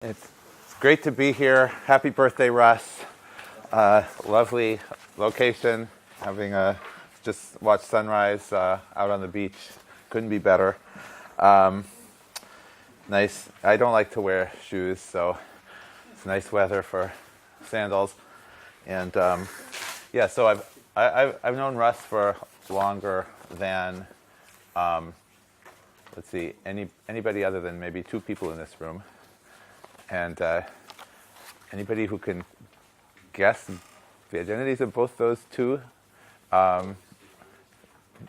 It's great to be here. Happy birthday, Russ. Lovely location. Having just watched sunrise out on the beach. Couldn't be better. Nice. I don't like to wear shoes, so it's nice weather for sandals. And yeah, so I've known Russ for longer than let's see, anybody other than maybe two people in this room. And anybody who can guess the identities of both those two,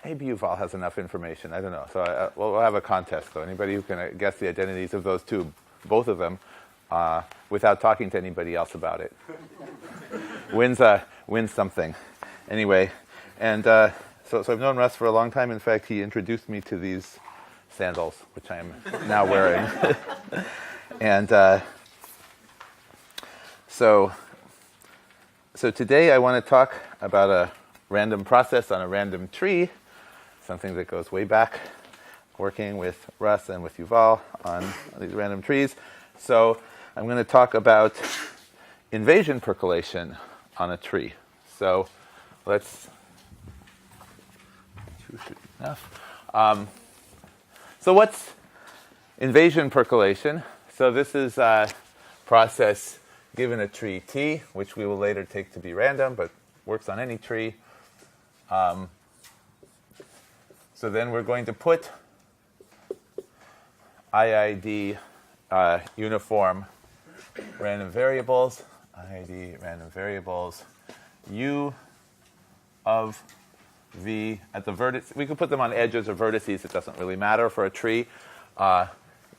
maybe Yuval has enough information. I don't know. So we'll have a contest, though. Anybody who can guess the identities of those two, both of them, without talking to anybody else about it, wins something. Anyway, and so I've known Russ for a long time. In fact, he introduced me to these sandals, which I am now wearing. And so today I want to talk about a random process on a random tree, something that goes way back, working with Russ and with Yuval on these random trees. So I'm going to talk about invasion percolation on a tree. So let's enough. So what's invasion percolation? So this is a process given a tree T, which we will later take to be random, but works on any tree. So then we're going to put IID uniform random variables, IID random variables, U of V at the vertex. We could put them on edges or vertices. It doesn't really matter for a tree.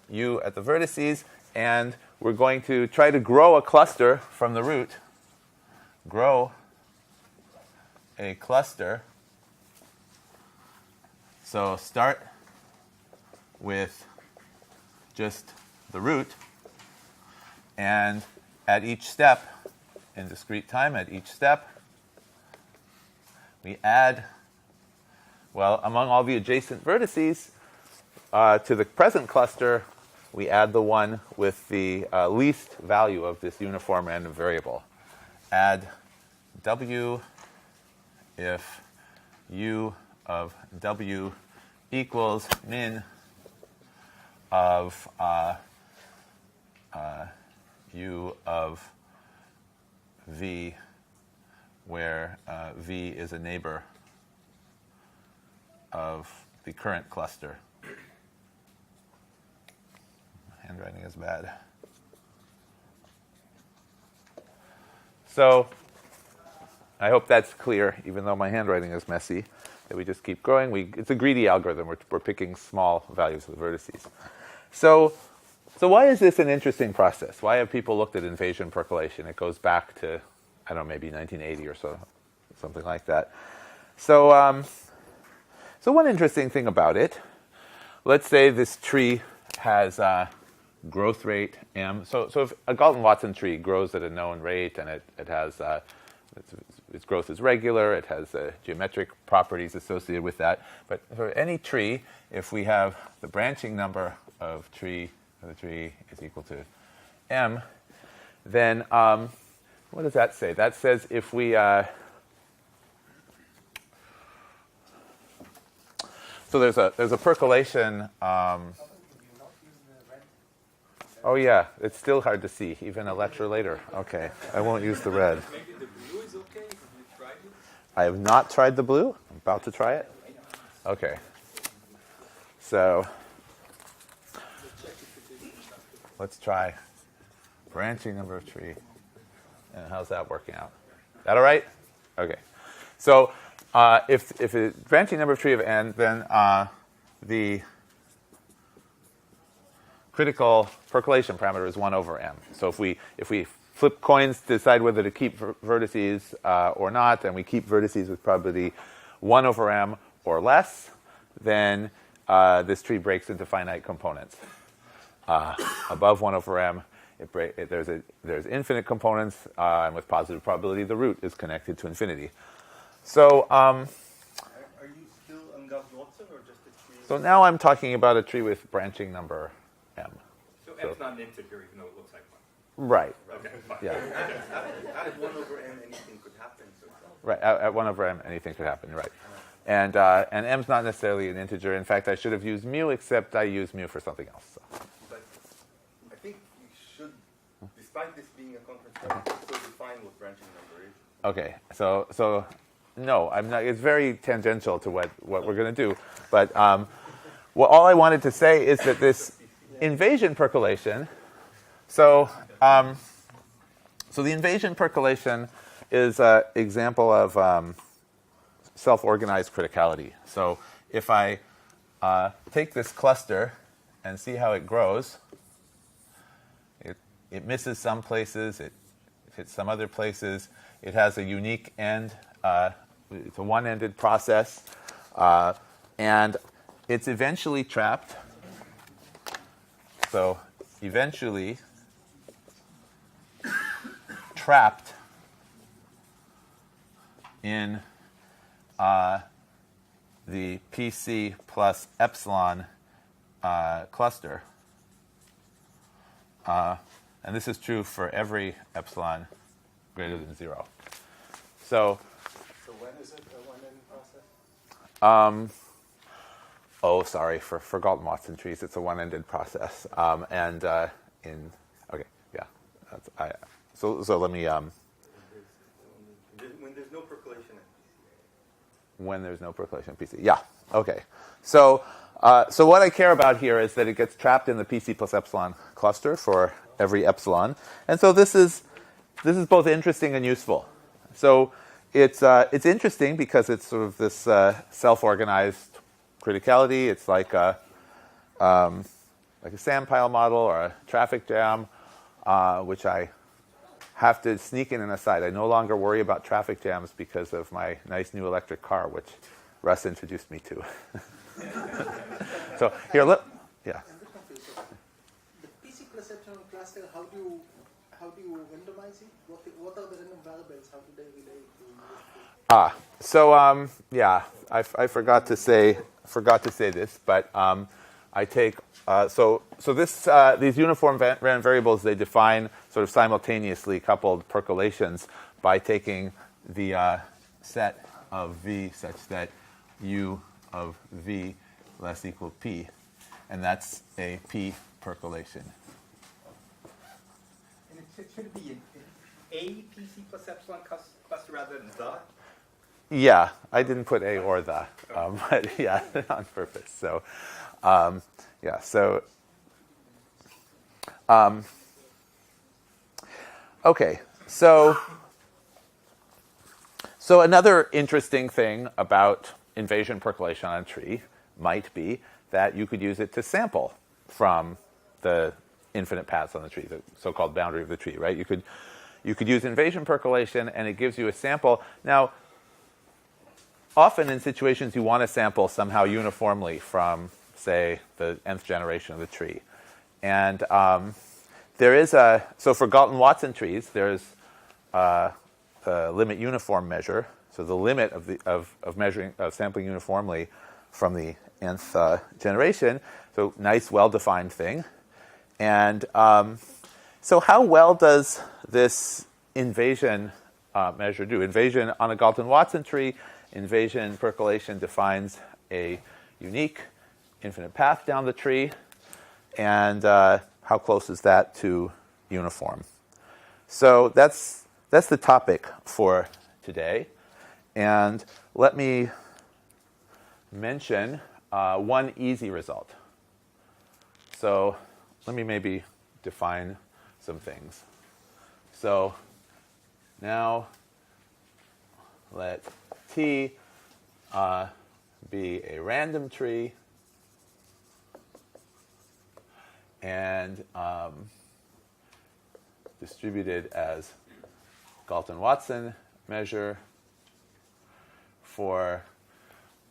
U at the vertices, and we're going to try to grow a cluster from the root. Grow a cluster. So start with just the root, and at each step, in discrete time, at each step, we add, well, among all the adjacent vertices to the present cluster, we add the one with the least value of this uniform random variable. Add W if U of W equals min of U of V, where V is a neighbor of the current cluster. Handwriting is bad. So I hope that's clear, even though my handwriting is messy, that we just keep growing. It's a greedy algorithm. We're picking small values of the vertices. So why is this an interesting process? Why have people looked at invasion percolation? It goes back to, I don't know, maybe 1980 or so, something like that. So one interesting thing about it, let's say this tree has growth rate m. So if a Galton-Watson tree grows at a known rate and it has its growth is regular, it has geometric properties associated with that. But for any tree, if we have the branching number of the tree is equal to m, then what does that say? That says if we so there's a percolation. Oh yeah, it's still hard to see, even a lecture later. Okay, I won't use the red. Maybe the blue is okay? Have you tried it? I have not tried the blue. I'm about to try it. Okay. So let's try branching number of tree. And how's that working out? That all right? Okay. So if a branching number of tree of n, then the critical percolation parameter is 1 over m. So if we flip coins to decide whether to keep vertices or not, and we keep vertices with probability 1 over m or less, then this tree breaks into finite components. Above 1 over m, there's infinite components, and with positive probability, the root is connected to infinity. So are you still on Galton-Watson or just a tree? So now I'm talking about a tree with branching number m. So m's not an integer, even though it looks like Right. Okay, fine. Yeah. At 1 over m, anything could happen. So it's not- Right. At 1 over m, anything could happen. Right. And m's not necessarily an integer. In fact, I should have used mu, except I used mu for something else. So. But I think you should, despite this being a conference call, still define what branching number is. Okay. So no, I'm not. It's very tangential to what we're going to do. But all I wanted to say is that this invasion percolation. So the invasion percolation is an example of self-organized criticality. So if I take this cluster and see how it grows, it misses some places, it hits some other places. It has a unique end. It's a one-ended process, and it's eventually trapped. So eventually trapped in the PC plus epsilon cluster. And this is true for every epsilon greater than 0. So when is it a one-end process? Sorry, for Galton-Watson trees, it's a one-ended process. So let me. When there's no percolation at When there's no percolation PC. Yeah. Okay. So what I care about here is that it gets trapped in the PC plus epsilon cluster for every epsilon, and so this is both interesting and useful. So it's interesting because it's sort of this self-organized criticality. It's like a sand pile model or a traffic jam, which I have to sneak in an aside. I no longer worry about traffic jams because of my nice new electric car, which Russ introduced me to. So here, yeah. I'm just confused. The PC plus epsilon cluster, how do you randomize it? What are the random variables? How do they relate to? I forgot to say this, but I take these uniform random variables. They define sort of simultaneously coupled percolations by taking the set of V such that U of V less equal P, and that's a P percolation. And it should be a PC plus epsilon cluster rather than the. Yeah, I didn't put a or the, but yeah, on purpose. So, okay. So another interesting thing about invasion percolation on a tree might be that you could use it to sample from the infinite paths on the tree, the so-called boundary of the tree, right? You could use invasion percolation, and it gives you a sample. Now, often in situations you want to sample somehow uniformly from, say, the nth generation of the tree. And there is so for Galton-Watson trees, there's a limit uniform measure. So the limit of sampling uniformly from the nth generation. So nice, well-defined thing. And so how well does this invasion measure do? Invasion on a Galton-Watson tree, invasion percolation defines a unique infinite path down the tree. And how close is that to uniform? So that's the topic for today. And let me mention one easy result. So let me maybe define some things. So now let T be a random tree and distributed as Galton-Watson measure for,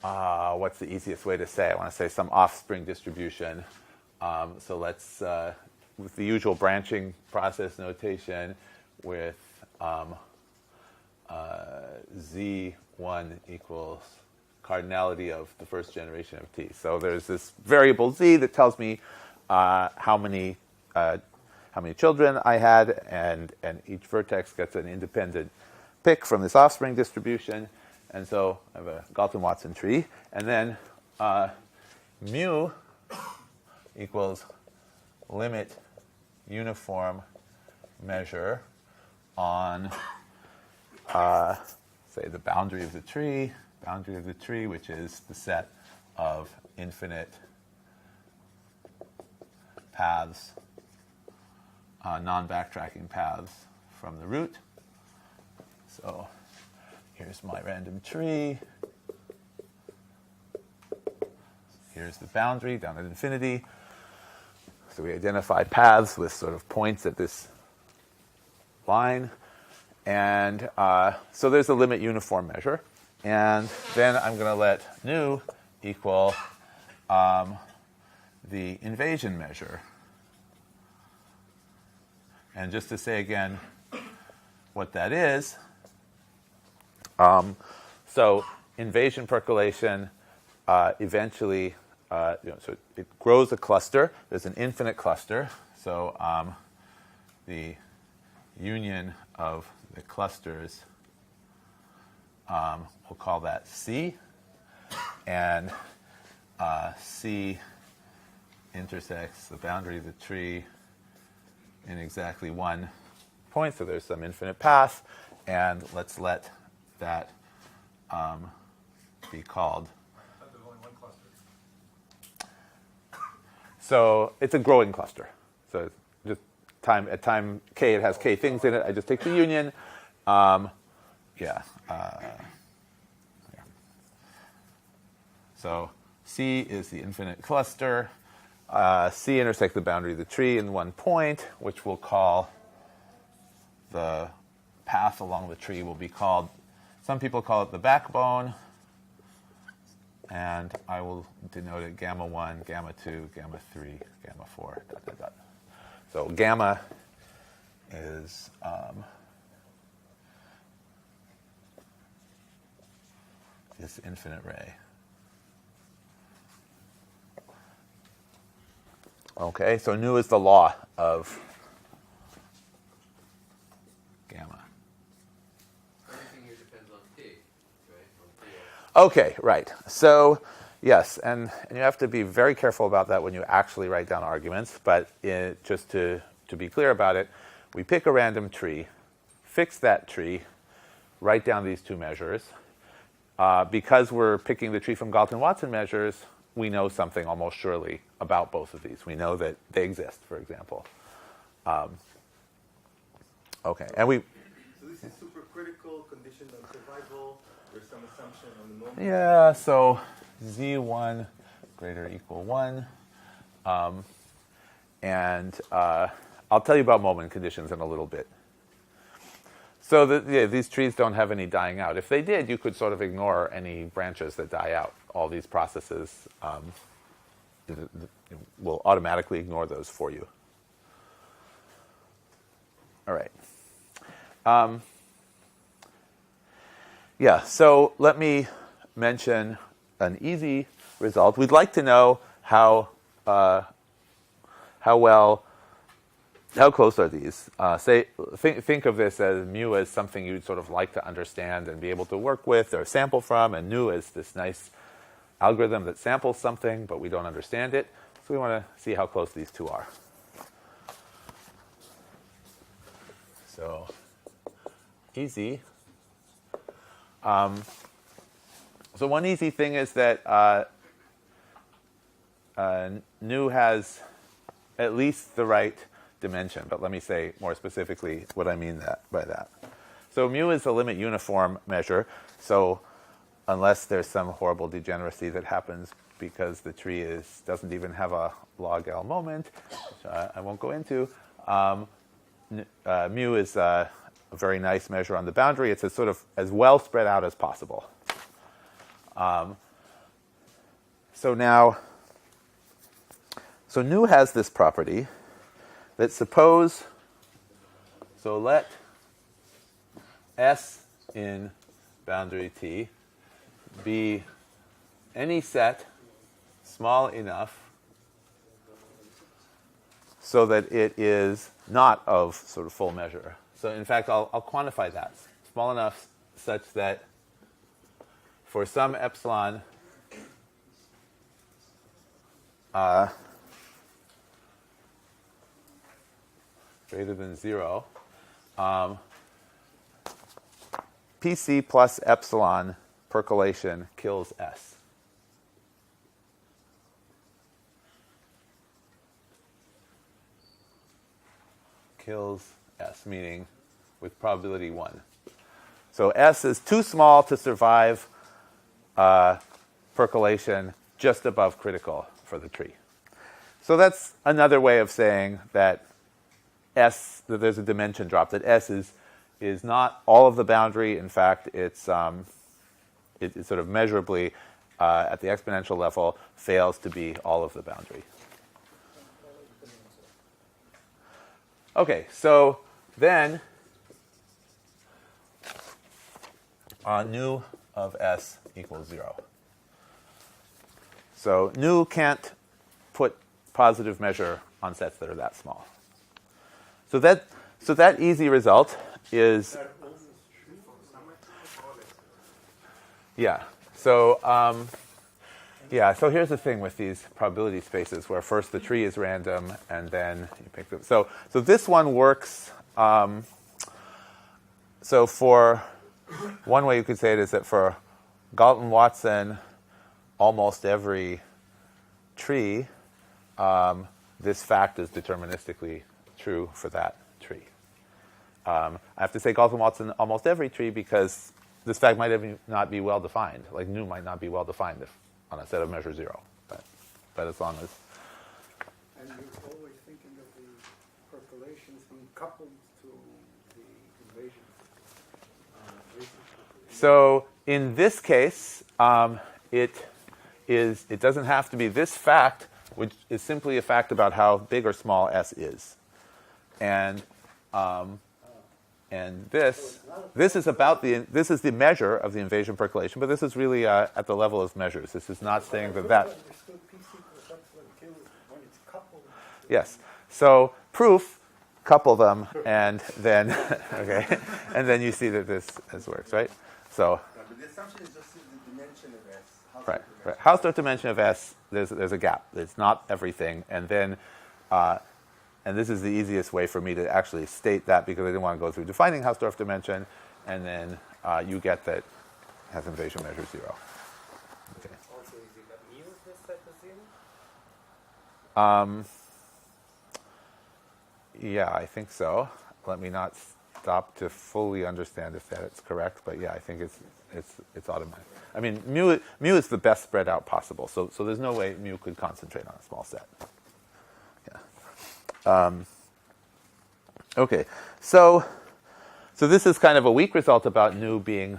what's the easiest way to say? I want to say some offspring distribution. So let's, with the usual branching process notation, with Z1 equals cardinality of the first generation of T. So there's this variable Z that tells me how many how many children I had, and each vertex gets an independent pick from this offspring distribution. And so I have a Galton-Watson tree. And then mu equals limit uniform measure on, say, the boundary of the tree, which is the set of infinite paths, non-backtracking paths from the root. So here's my random tree. Here's the boundary down at infinity. So we identify paths with sort of points at this line. And so there's a limit uniform measure. And then I'm going to let nu equal the invasion measure. And just to say again what that is, so invasion percolation eventually, so it grows a cluster. There's an infinite cluster. So the union of the clusters, we'll call that C. And C intersects the boundary of the tree in exactly one point. So there's some infinite path. And let's let that be called. There's only one cluster. So it's a growing cluster. So just at time k, it has k things in it. I just take the union. So C is the infinite cluster. C intersects the boundary of the tree in one point, which we'll call the path along the tree will be called, some people call it the backbone, and I will denote it gamma 1, gamma 2, gamma 3, gamma 4, dot, dot, dot. So gamma is this infinite ray. Okay, so nu is the law of gamma. Everything here depends on t, right? Okay, right. So, yes, and you have to be very careful about that when you actually write down arguments. But just to be clear about it, we pick a random tree, fix that tree, write down these two measures. Because we're picking the tree from Galton-Watson measures, we know something almost surely about both of these. We know that they exist, for example. Okay, and we... So this is supercritical, condition on survival. There's some assumption on the moment. Yeah, so z1 greater or equal 1. And I'll tell you about moment conditions in a little bit. So these trees don't have any dying out. If they did, you could sort of ignore any branches that die out. All these processes will automatically ignore those for you. All right. So let me mention an easy result. We'd like to know how close are these? Think of this as mu as something you'd sort of like to understand and be able to work with or sample from, and nu is this nice algorithm that samples something, but we don't understand it. So we want to see how close these two are. So easy. So one easy thing is that nu has at least the right dimension, but let me say more specifically what I mean by that. So mu is a limit uniform measure, so unless there's some horrible degeneracy that happens because the tree doesn't even have a log L moment, which I won't go into, mu is a very nice measure on the boundary. It's sort of as well spread out as possible. So nu has this property that let S in boundary T be any set small enough so that it is not of sort of full measure. So in fact, I'll quantify that. Small enough such that for some epsilon greater than 0, PC plus epsilon percolation kills S. Kills S, meaning with probability 1. So S is too small to survive percolation just above critical for the tree. So that's another way of saying that S, that there's a dimension drop, that S is not all of the boundary. In fact, it's sort of measurably at the exponential level fails to be all of the boundary. Okay, so then nu of S equals 0. So nu can't put positive measure on sets that are that small. So that easy result is, yeah. So so here's the thing with these probability spaces, where first the tree is random and then you pick them. So this one works. So for one way you could say it is that for Galton-Watson, almost every tree, this fact is deterministically true for that tree. I have to say Galton-Watson almost every tree because this fact might not be well defined. Like nu might not be well defined if on a set of measure 0. But as long as. And you're always thinking of the percolations being coupled to the invasion. So in this case, it doesn't have to be this fact, which is simply a fact about how big or small S is. And this is about this is the measure of the invasion percolation, but this is really at the level of measures. This is not saying that. Yes. So proof, couple them, and then okay, and then you see that this works, right? So. But the assumption is just the dimension of S. Right. Hausdorff dimension of S. There's a gap. It's not everything, and then. And this is the easiest way for me to actually state that because I didn't want to go through defining Hausdorff dimension, and then you get that has invasion measure 0. Okay. Also, is it that mu is set to 0? Yeah, I think so. Let me not stop to fully understand if that's correct, but yeah, I think it's automatic. I mean, mu is the best spread out possible, so there's no way mu could concentrate on a small set. Okay, so this is kind of a weak result about nu being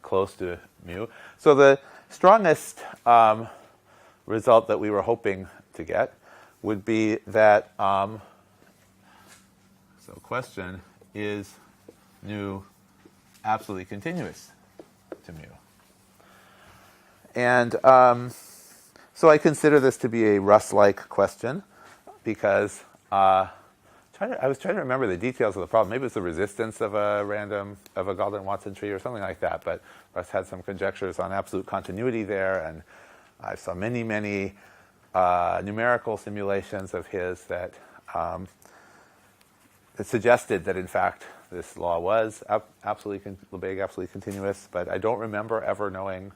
close to mu. So the strongest result that we were hoping to get would be that, so question, is nu absolutely continuous to mu? And so I consider this to be a Russ-like question because I was trying to remember the details of the problem. Maybe it's the resistance of a Galton-Watson tree or something like that. But Russ had some conjectures on absolute continuity there, and I saw many numerical simulations of his that suggested that in fact this law was Lebesgue absolutely continuous. But I don't remember ever knowing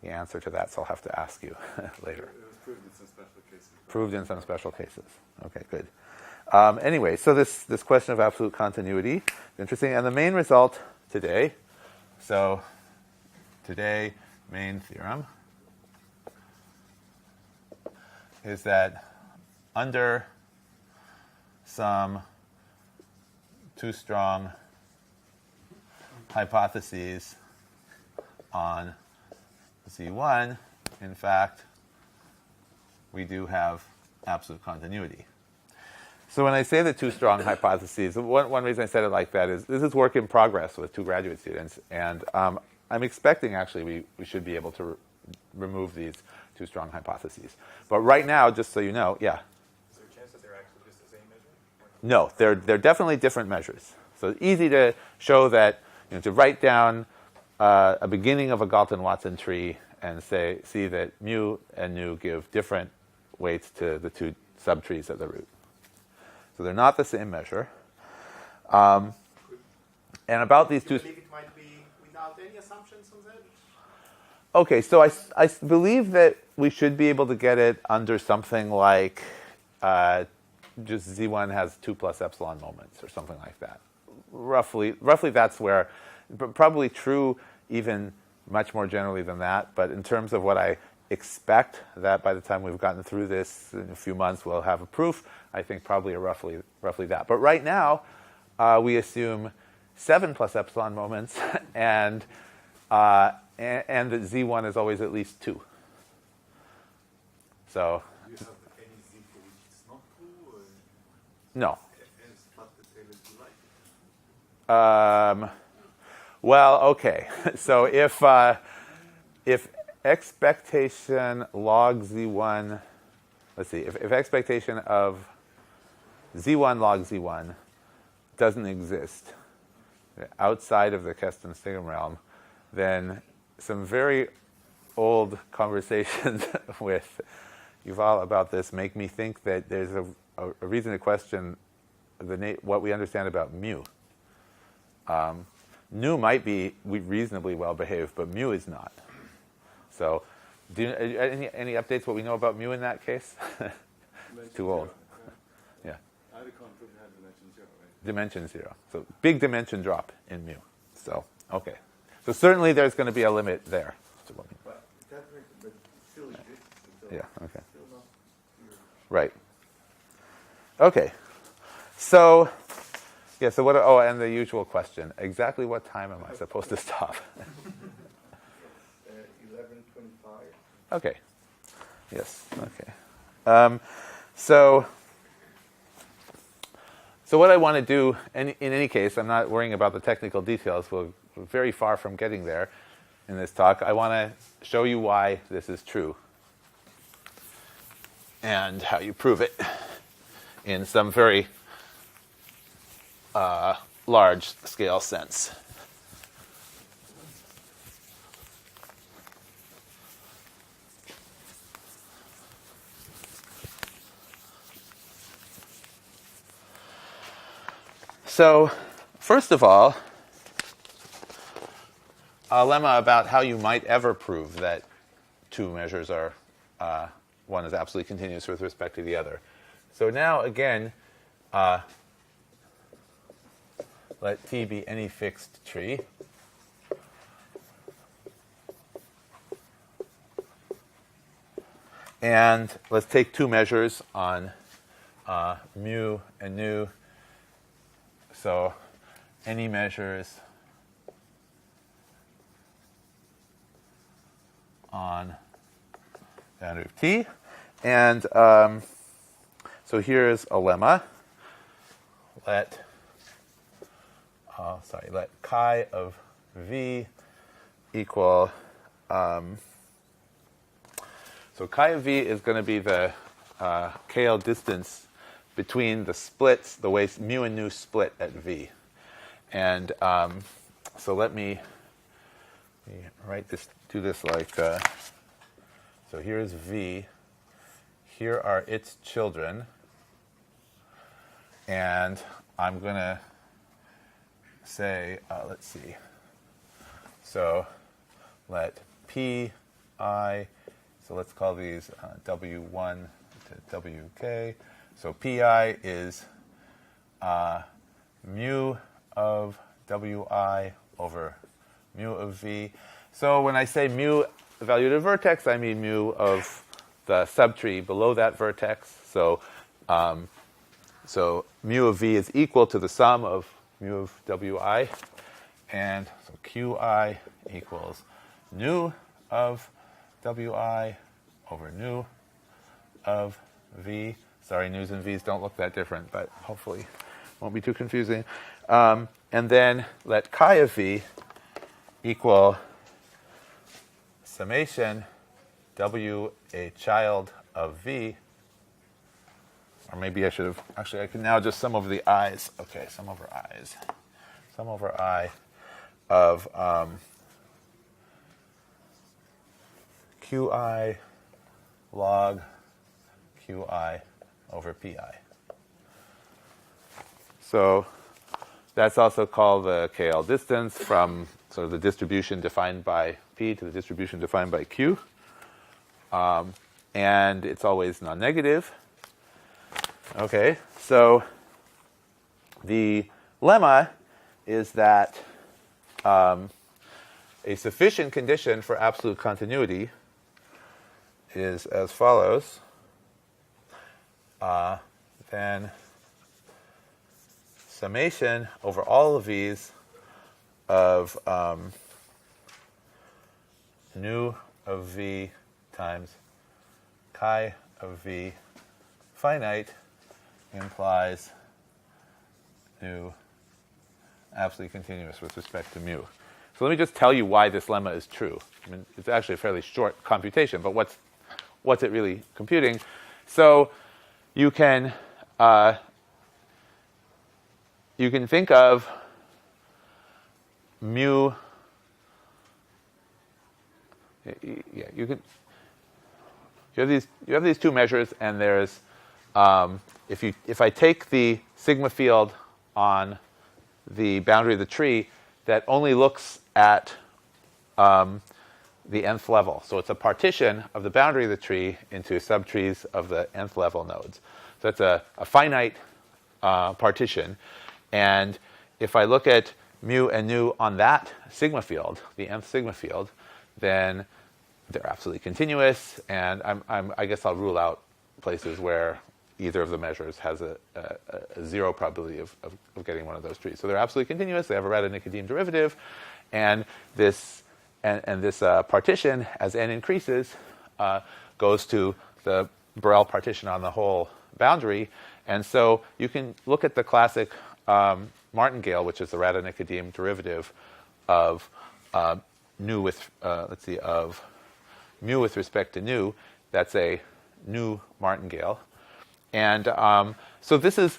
the answer to that, so I'll have to ask you later. It was proved in some special cases. Proved in some special cases. Okay, good. Anyway, so this question of absolute continuity is interesting. And the main result today, main theorem, is that under some too strong hypotheses on Z1, in fact, we do have absolute continuity. So when I say the two strong hypotheses, one reason I said it like that is this is work in progress with 2 graduate students, and I'm expecting actually we should be able to remove these 2 strong hypotheses. But right now, just so you know, yeah. Is there a chance that they're actually just the same measure? No, they're definitely different measures. So it's easy to show that, to write down a beginning of a Galton-Watson tree and see that mu and nu give different weights to the two subtrees at the root. So they're not the same measure. And about these two... You believe it might be without any assumptions on that? Okay, so I believe that we should be able to get it under something like just Z1 has 2 plus epsilon moments or something like that. Roughly that's where, probably true even much more generally than that, but in terms of what I expect that by the time we've gotten through this in a few months we'll have a proof, I think probably roughly that. But right now we assume 7 plus epsilon moments and that Z1 is always at least 2. So Do you have any Z for which it's not true? Or no. and it's not the tailor you like? Well, okay. So if expectation log Z1, let's see, if expectation of Z1 log Z1 doesn't exist outside of the Kesten's-Stigam realm, then some very old conversations with Yuval about this make me think that there's a reason to question what we understand about mu. Nu might be reasonably well behaved, but mu is not. So, any updates what we know about mu in that case? Too old. Yeah. Icon could have dimension 0, right? Dimension 0. So big dimension drop in mu. So okay. So certainly there's going to be a limit there. But it still exists. Yeah. Okay. Still not here. Right. Okay. So, yeah, so what, and the usual question. Exactly what time am I supposed to stop? 11:25. Okay. Yes. Okay. So what I want to do, in any case, I'm not worrying about the technical details. We're very far from getting there in this talk. I want to show you why this is true and how you prove it in some very large-scale sense. So, first of all, a lemma about how you might ever prove that two measures are, one is absolutely continuous with respect to the other. So now, again, let T be any fixed tree. And let's take two measures on mu and nu. So any measures on boundary of T. And so here's a lemma. Let chi of V equal, so chi of V is going to be the KL distance between the splits, the way mu and nu split at V. And so let me do this like, so here's V, here are its children, and I'm going to say, let's see, so let Pi, so let's call these W1 to WK. So Pi is mu of Wi over mu of V. So when I say mu valued at a vertex, I mean mu of the subtree below that vertex. So so mu of V is equal to the sum of mu of Wi. And so Qi equals nu of Wi over nu of V. Sorry, nus and v's don't look that different, but hopefully it won't be too confusing. And then let chi of V equal summation W a child of V. or maybe I should have, actually I can now just sum over the i's. Okay, sum over i's. Sum over I of qi log qi over pi. So that's also called the KL distance from sort of the distribution defined by P to the distribution defined by Q. And it's always non-negative. Okay, so the lemma is that a sufficient condition for absolute continuity is as follows. Then summation over all of these of nu of v times chi of v finite implies nu absolutely continuous with respect to mu. So let me just tell you why this lemma is true. I mean, it's actually a fairly short computation, but what's it really computing? So you can think of mu. Yeah, you have these two measures, and there's if I take the sigma field on the boundary of the tree that only looks at the nth level. So it's a partition of the boundary of the tree into subtrees of the nth level nodes. So that's a finite partition. And if I look at mu and nu on that sigma field, the nth sigma field, then they're absolutely continuous. And I guess I'll rule out places where either of the measures has a zero probability of getting one of those trees. So they're absolutely continuous. They have a Radon-Nikodym derivative, and this partition, as n increases, goes to the Borel partition on the whole boundary. And so you can look at the classic martingale, which is the Radon-Nikodym derivative of nu with of mu with respect to nu. That's a nu martingale. And so this is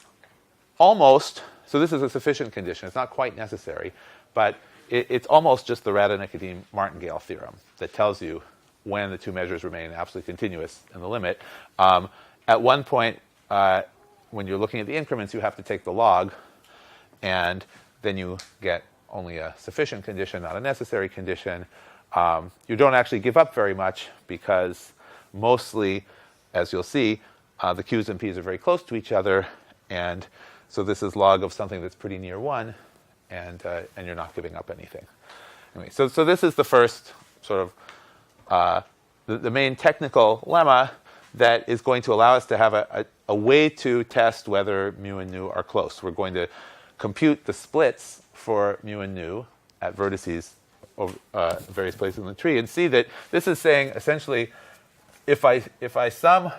this is a sufficient condition. It's not quite necessary, but it's almost just the Radon-Nikodym martingale theorem that tells you when the two measures remain absolutely continuous in the limit. At one point, when you're looking at the increments, you have to take the log, and then you get only a sufficient condition, not a necessary condition. You don't actually give up very much because mostly, as you'll see, the Q's and P's are very close to each other, and so this is log of something that's pretty near 1, and you're not giving up anything. Anyway, so this is the first sort of the main technical lemma that is going to allow us to have a way to test whether mu and nu are close. We're going to compute the splits for mu and nu at vertices of various places in the tree and see that this is saying essentially if I sum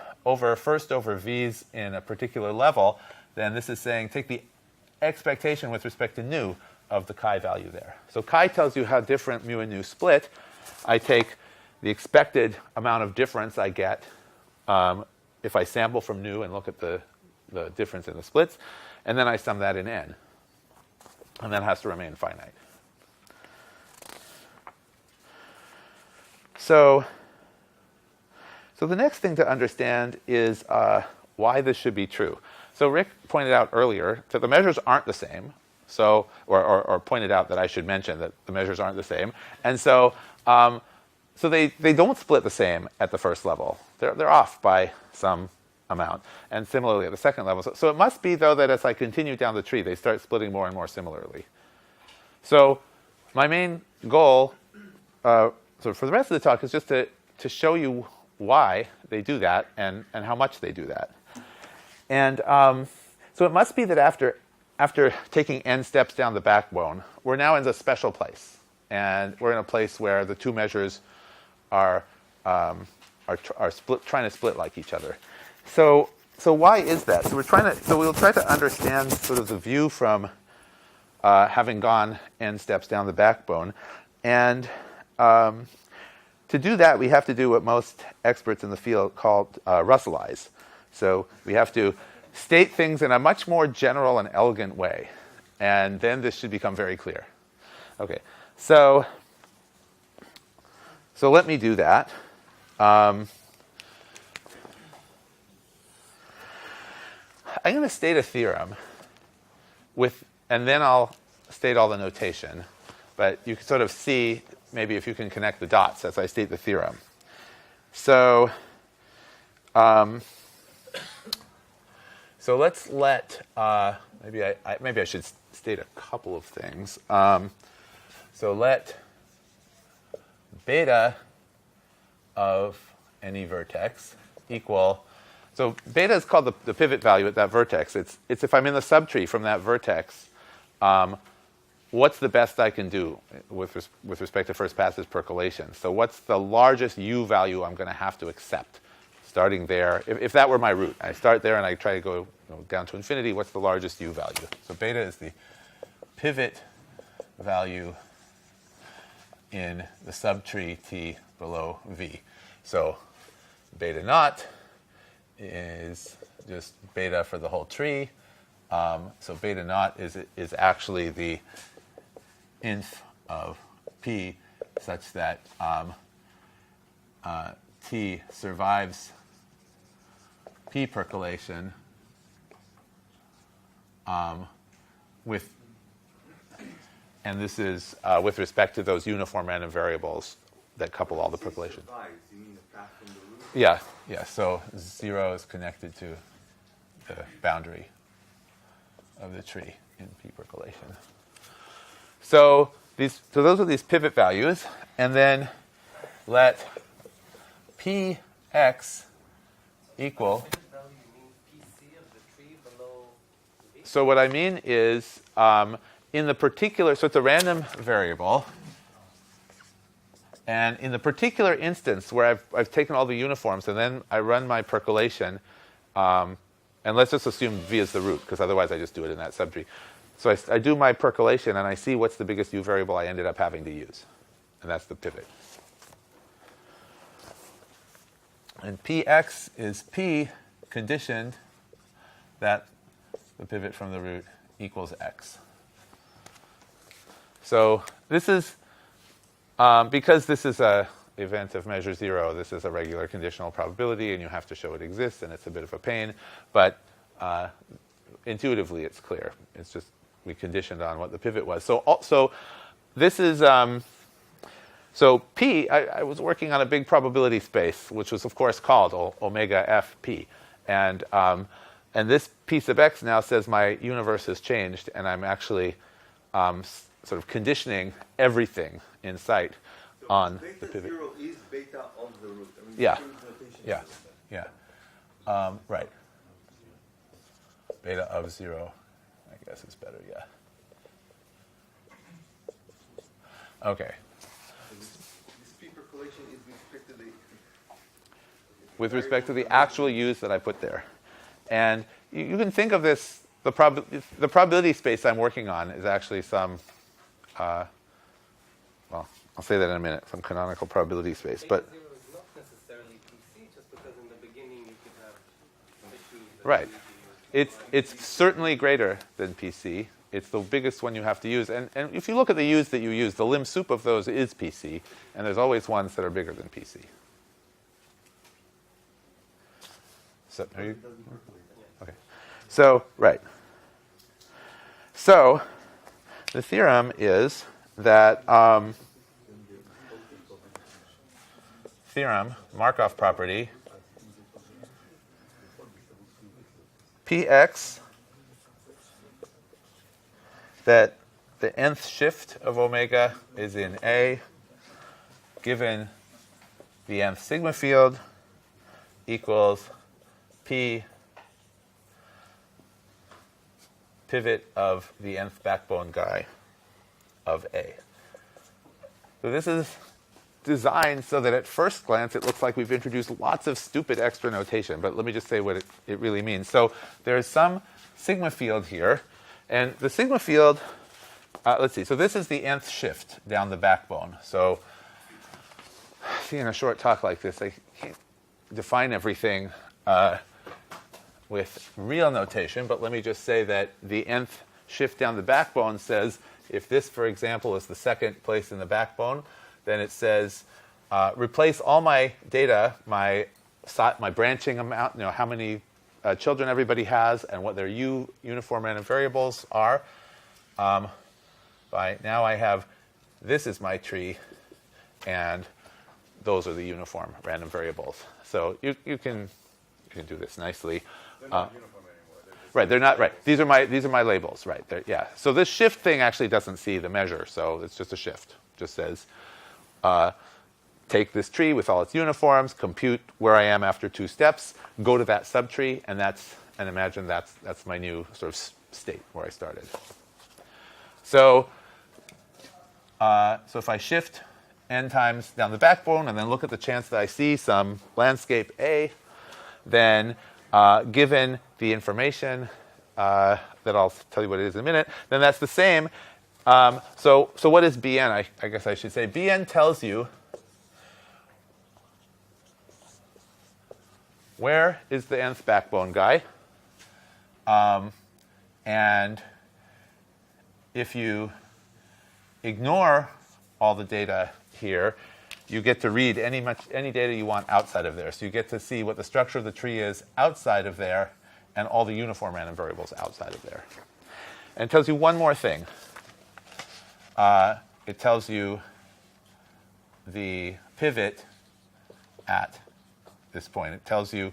first over v's in a particular level, then this is saying take the expectation with respect to nu of the chi value there. So chi tells you how different mu and nu split. I take the expected amount of difference I get if I sample from nu and look at the difference in the splits, and then I sum that in n. And that has to remain finite. So the next thing to understand is why this should be true. So Rick pointed out earlier that the measures aren't the same. So, or pointed out that I should mention that the measures aren't the same. And so they don't split the same at the first level. They're off by some amount. And similarly at the second level. So it must be, though, that as I continue down the tree, they start splitting more and more similarly. So my main goal so for the rest of the talk is just to show you why they do that and how much they do that. And so it must be that after taking n steps down the backbone, we're now in a special place. And we're in a place where the two measures are trying to split like each other. So why is that? So we'll try to understand sort of the view from having gone n steps down the backbone. And to do that, we have to do what most experts in the field call Russellize. So we have to state things in a much more general and elegant way. And then this should become very clear. Okay, so let me do that. I'm going to state a theorem and then I'll state all the notation. But you can sort of see maybe if you can connect the dots as I state the theorem. So let's let maybe I should state a couple of things. So let beta of any vertex equal. So beta is called the pivot value at that vertex. It's if I'm in the subtree from that vertex, what's the best I can do with respect to first passes percolation? So what's the largest u value I'm going to have to accept? Starting there, if that were my root, I start there and I try to go down to infinity. What's the largest u value? So beta is the pivot value in the subtree T below V. So beta naught is just beta for the whole tree. So beta naught is actually the inf of P such that T survives P percolation and this is with respect to those uniform random variables that couple all the percolation. You mean the path from the root? Yeah. So 0 is connected to the boundary of the tree in P percolation. So those are these pivot values, and then let Px equal. So what I mean is in the particular, so it's a random variable. And in the particular instance where I've taken all the uniforms and then I run my percolation, and let's just assume V is the root, because otherwise I just do it in that subtree. So I do my percolation and I see what's the biggest u variable I ended up having to use. And that's the pivot. And Px is P conditioned that the pivot from the root equals x. So this is, because this is an event of measure 0, this is a regular conditional probability, and you have to show it exists, and it's a bit of a pain. But intuitively, it's clear. It's just we conditioned on what the pivot was. So this is, so P, I was working on a big probability space, which was, of course, called omega fp. And this p sub x now says my universe has changed, and I'm actually sort of conditioning everything in sight on the pivot. Beta 0 is beta of the root. I mean, Yeah. Right. Beta of 0, I guess is better, yeah. Okay. This P percolation is with respect to the actual u's that I put there. And you can think of this, the probability space I'm working on is actually some, well, I'll say that in a minute, some canonical probability space. But 0 is not necessarily PC, just because in the beginning you could have issues that right. you need to use. It's certainly greater than PC. It's the biggest one you have to use. And if you look at the U's that you use, the lim sup of those is PC. And there's always ones that are bigger than PC. So, are you? Okay. So, right. So, the theorem is that theorem, Markov property, Px, that the nth shift of omega is in A, given the nth sigma field equals P pivot of the nth backbone guy of A. So this is designed so that at first glance it looks like we've introduced lots of stupid extra notation, but let me just say what it really means. So there's some sigma field here, and the sigma field, let's see, so this is the nth shift down the backbone. So see, in a short talk like this, I can't define everything with real notation, but let me just say that the nth shift down the backbone says if this, for example, is the second place in the backbone, then it says replace all my data, my branching amount, how many children everybody has and what their uniform random variables are. By now I have, this is my tree, and those are the uniform random variables. So you can do this nicely. They're not uniform anymore. They're just Right, they're not right. These are my labels, right? Yeah. So this shift thing actually doesn't see the measure, so it's just a shift. Just says, take this tree with all its uniforms, compute where I am after 2 steps, go to that subtree, and imagine that's my new sort of state where I started. So if I shift n times down the backbone and then look at the chance that I see some landscape A, then given the information that I'll tell you what it is in a minute, then that's the same. So what is Bn? I guess I should say Bn tells you where is the nth backbone guy. And if you ignore all the data here, you get to read any data you want outside of there. So you get to see what the structure of the tree is outside of there and all the uniform random variables outside of there. And it tells you one more thing. It tells you the pivot at this point. It tells you,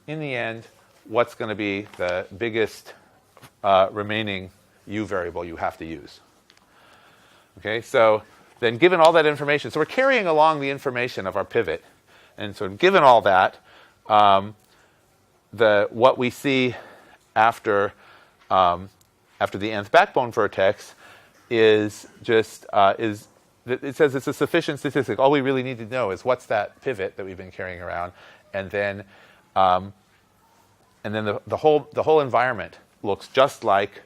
in the end, what's going to be the biggest remaining u variable you have to use. Okay, so then given all that information, so we're carrying along the information of our pivot, and so given all that, what we see after the nth backbone vertex is just it says it's a sufficient statistic. All we really need to know is what's that pivot that we've been carrying around, and then the whole environment looks just like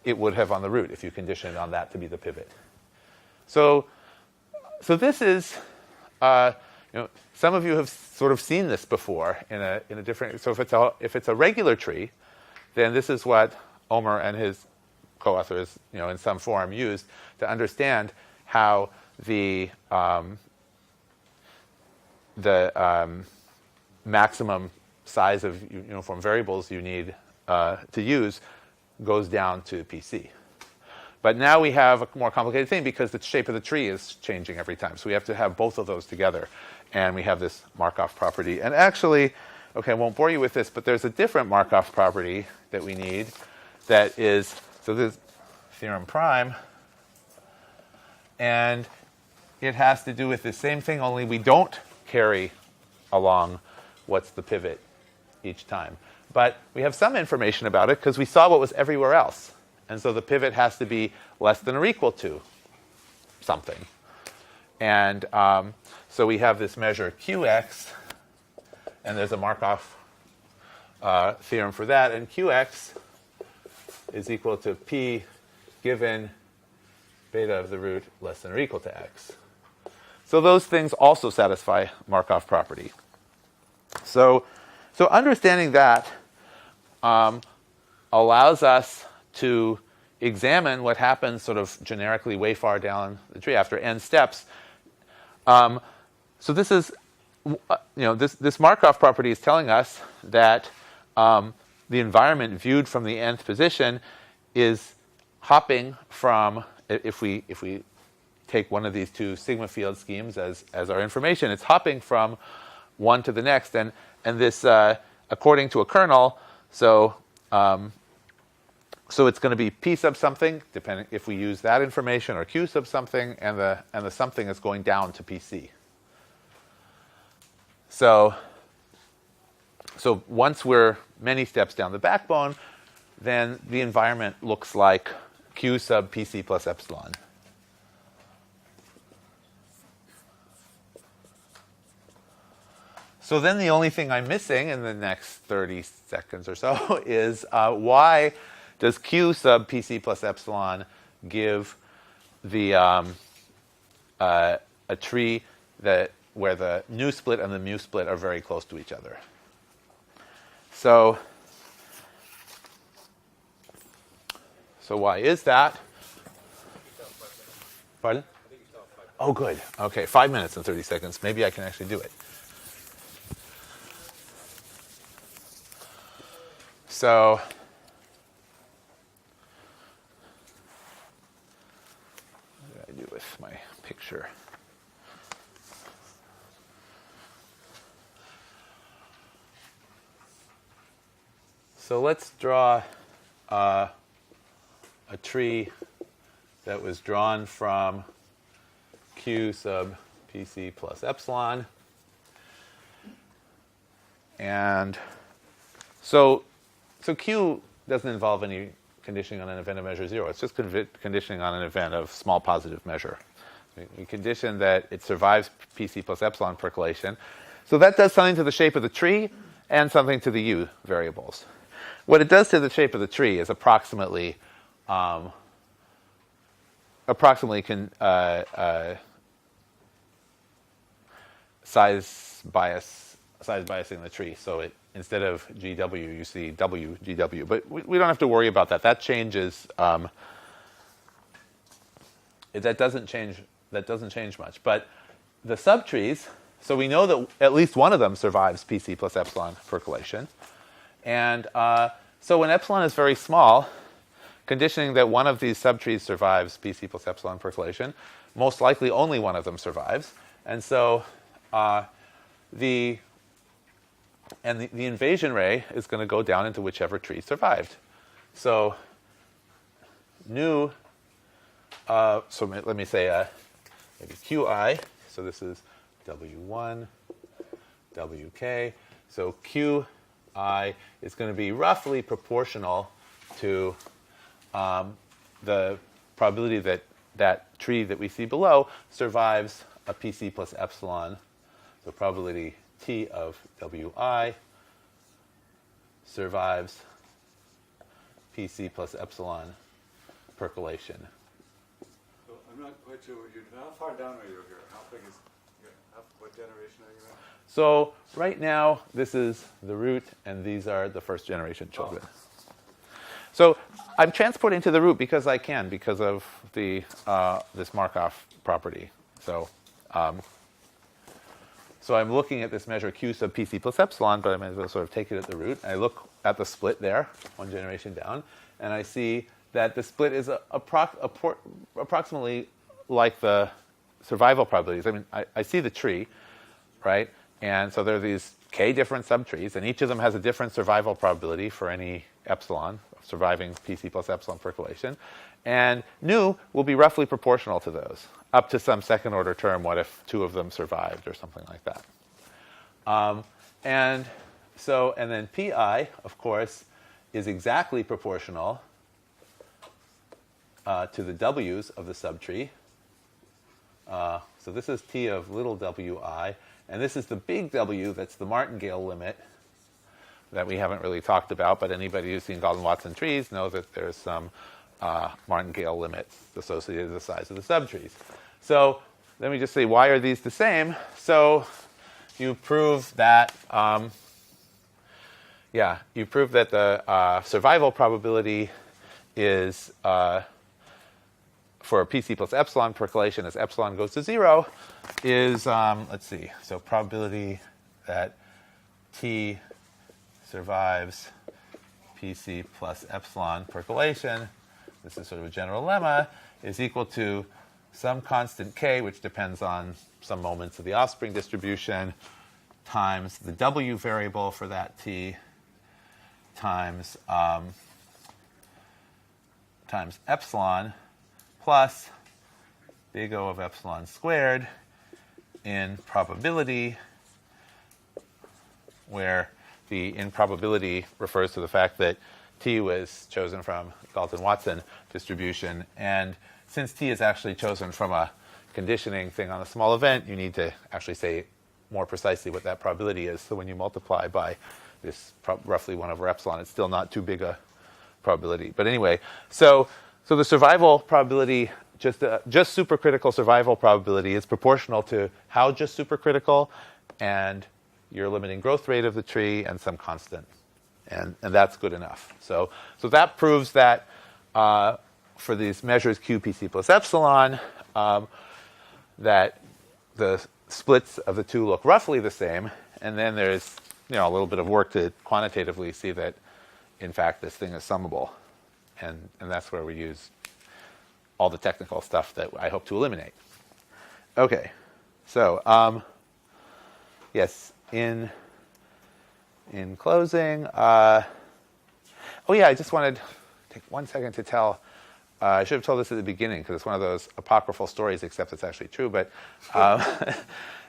it would have on the root if you conditioned on that to be the pivot. So this is, some of you have sort of seen this before in a different. So if it's a regular tree, then this is what Omer and his co-authors, in some form used to understand how the maximum size of uniform variables you need to use goes down to PC. But now we have a more complicated thing because the shape of the tree is changing every time. So we have to have both of those together. And we have this Markov property. And actually, okay, I won't bore you with this, but there's a different Markov property that we need that is, so this is theorem prime. And it has to do with the same thing, only we don't carry along what's the pivot each time. But we have some information about it because we saw what was everywhere else. And so the pivot has to be less than or equal to something. And so we have this measure Qx, and there's a Markov theorem for that. And Qx is equal to P given beta of the root less than or equal to x. So those things also satisfy Markov property. So understanding that allows us to examine what happens sort of generically way far down the tree after n steps. So this is, this Markov property is telling us that the environment viewed from the nth position is hopping from, if we take one of these two sigma field schemes as our information, it's hopping from one to the next, and this according to a kernel, so it's going to be p sub something, depending if we use that information, or q sub something, and the something is going down to pc. So once we're many steps down the backbone, then the environment looks like q sub pc plus epsilon. So then the only thing I'm missing in the next 30 seconds or so is why does q sub pc plus epsilon give the a tree where the nu split and the mu split are very close to each other? So why is that? Pardon? Oh, good. Okay, 5 minutes and 30 seconds. Maybe I can actually do it. So what did I do with my picture? So let's draw a tree that was drawn from Q sub PC plus epsilon. And so Q doesn't involve any conditioning on an event of measure 0. It's just conditioning on an event of small positive measure. We condition that it survives PC plus epsilon percolation. So that does something to the shape of the tree and something to the U variables. What it does to the shape of the tree is approximately size biasing the tree. So it, instead of GW, you see WGW. But we don't have to worry about that. That changes. That doesn't change much. But the subtrees. So we know that at least one of them survives PC plus epsilon percolation. And so when epsilon is very small, conditioning that one of these subtrees survives PC plus epsilon percolation, most likely only one of them survives. And so the invasion ray is going to go down into whichever tree survived. So nu, so let me say maybe Qi. So this is W1, WK. So Qi is going to be roughly proportional to the probability that that tree that we see below survives a PC plus epsilon. So probability T of Wi survives PC plus epsilon percolation. So I'm not quite sure what you're doing. How far down are you here? How big is, what generation are you in? So right now, this is the root, and these are the first generation children. Oh. So I'm transporting to the root because I can, because of the this Markov property. So so I'm looking at this measure Q sub PC plus epsilon, but I might as well sort of take it at the root. I look at the split there, one generation down, and I see that the split is approximately like the survival probabilities. I mean, I see the tree, right? And so there are these k different subtrees, and each of them has a different survival probability for any epsilon of surviving PC plus epsilon percolation. And nu will be roughly proportional to those, up to some second order term. What if two of them survived or something like that? And then pi, of course, is exactly proportional to the w's of the subtree. So this is t of little wi, and this is the big W, that's the martingale limit that we haven't really talked about, but anybody who's seen Galton-Watson trees knows that there's some martingale limits associated with the size of the subtrees. So let me just say, why are these the same? So you prove that, you prove that the survival probability is for a PC plus epsilon percolation as epsilon goes to 0 is, let's see, so probability that T survives PC plus epsilon percolation, this is sort of a general lemma, is equal to some constant k, which depends on some moments of the offspring distribution, times the W variable for that T, times epsilon, plus big O of epsilon squared in probability, where the improbability refers to the fact that T was chosen from Galton-Watson distribution. And since T is actually chosen from a conditioning thing on a small event, you need to actually say more precisely what that probability is. So when you multiply by this roughly 1 over epsilon, it's still not too big a probability. But anyway, so the survival probability, just supercritical survival probability, is proportional to how just supercritical and your limiting growth rate of the tree and some constant And that's good enough. So that proves that for these measures Q, PC plus epsilon, that the splits of the two look roughly the same. And then there's a little bit of work to quantitatively see that, in fact, this thing is summable. And that's where we use all the technical stuff that I hope to eliminate. Okay. So, yes, in closing, I just wanted to take 1 second to tell, I should have told this at the beginning because it's one of those apocryphal stories, except it's actually true, but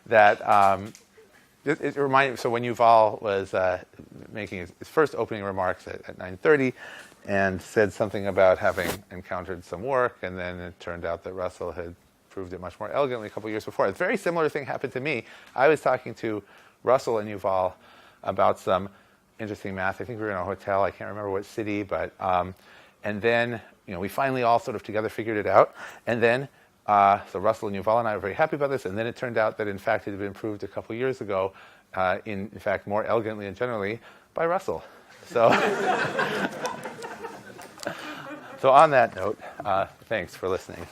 that it reminded me, so when Yuval was making his first opening remarks at 9:30 and said something about having encountered some work, and then it turned out that Russell had proved it much more elegantly a couple years before. A very similar thing happened to me. I was talking to Russell and Yuval about some interesting math. I think we were in a hotel. I can't remember what city, but and then we finally all sort of together figured it out. And then so Russell and Yuval and I were very happy about this. And then it turned out that in fact it had been proved a couple years ago, in fact more elegantly and generally by Russell. So so on that note, thanks for listening.